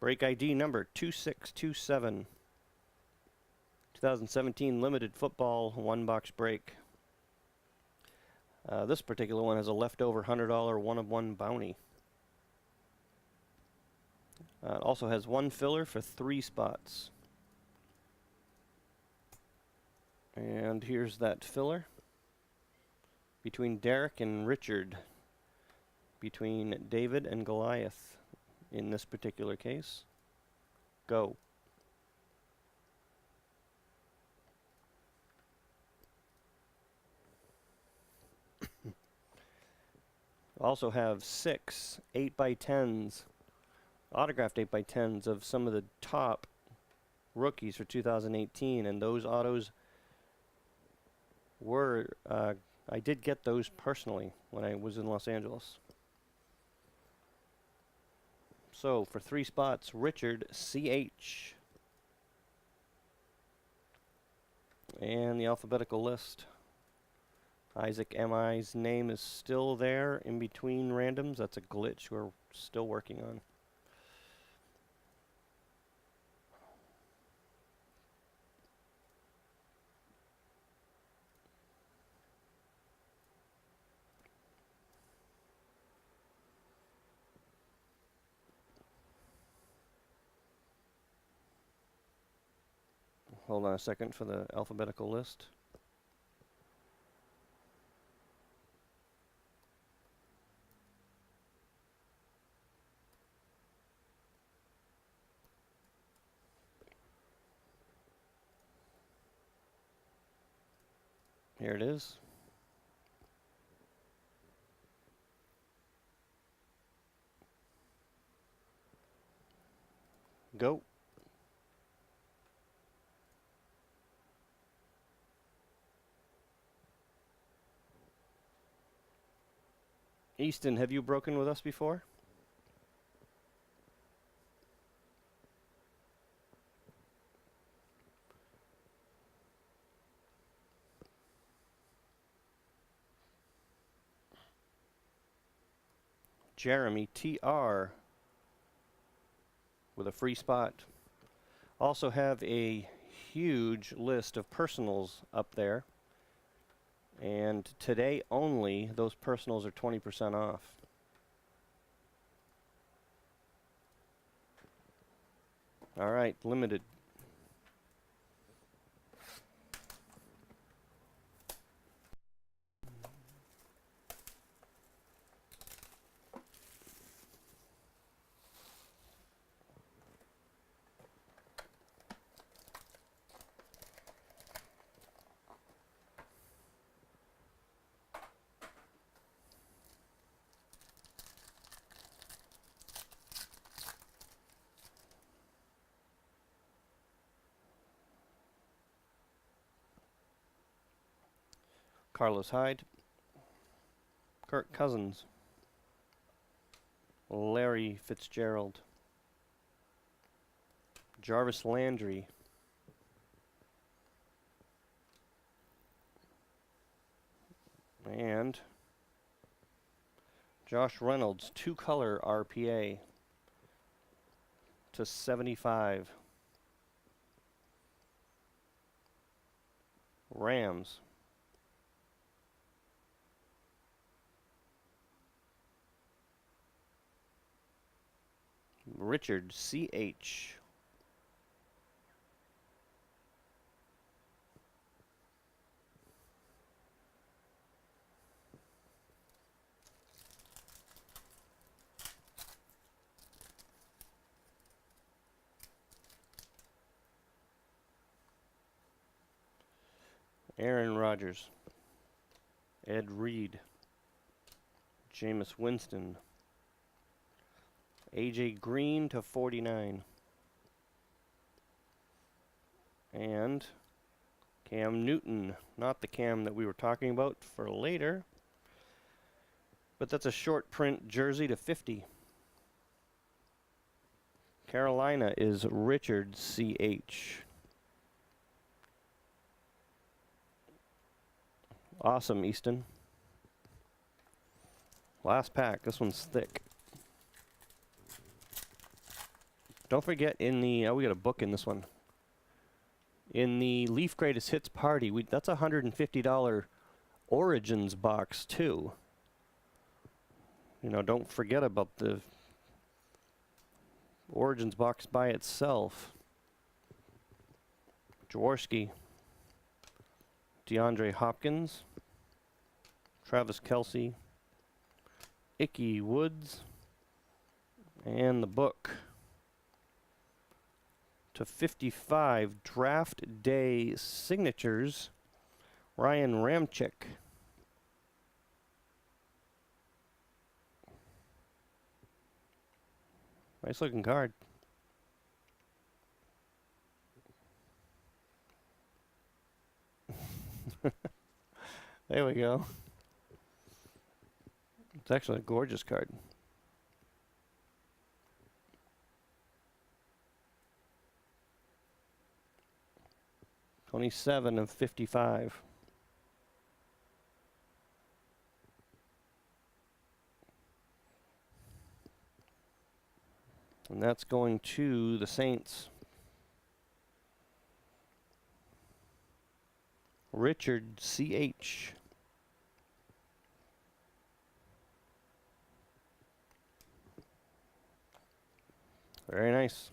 Break ID number 2627. 2017 limited football one-box break. This particular one has a leftover $100 one-of-one bounty. It also has one filler for 3 spots. And here's that filler. Between Derek and Richard. Between David and Goliath in this particular case. Go. Also have 6 8x10s, autographed 8x10s of some of the top rookies for 2018, and those autos were, I did get those personally when I was in Los Angeles. So for 3 spots, Richard C.H. And the alphabetical list. Isaac M.I.'s name is still there in between randoms. That's a glitch we're still working on. Hold on a second for the alphabetical list. Here it is. Go. Easton, have you broken with us before? Jeremy TR with a free spot. Also have a huge list of personals up there. And today only, those personals are 20% off. All right, limited. Carlos Hyde, Kirk Cousins, Larry Fitzgerald, Jarvis Landry, and Josh Reynolds, 2-color RPA to 75. Rams. Richard C.H. Aaron Rodgers, Ed Reed, Jameis Winston, AJ Green to 49. And Cam Newton, not the Cam that we were talking about for later, but that's a short print jersey to 50. Carolina is Richard C.H. Awesome, Easton. Last pack. This one's thick. Don't forget in the, we got a book in this one. In the Leaf Greatest Hits Party, that's a $150 Origins box too. You know, don't forget about the Origins box by itself. Jaworski, DeAndre Hopkins, Travis Kelce, Ickey Woods, and the book. /55 Draft Day Signatures, Ryan Ramczyk. Nice looking card. There we go. It's actually a gorgeous card. $27/55. And that's going to the Saints. Richard C.H. Very nice.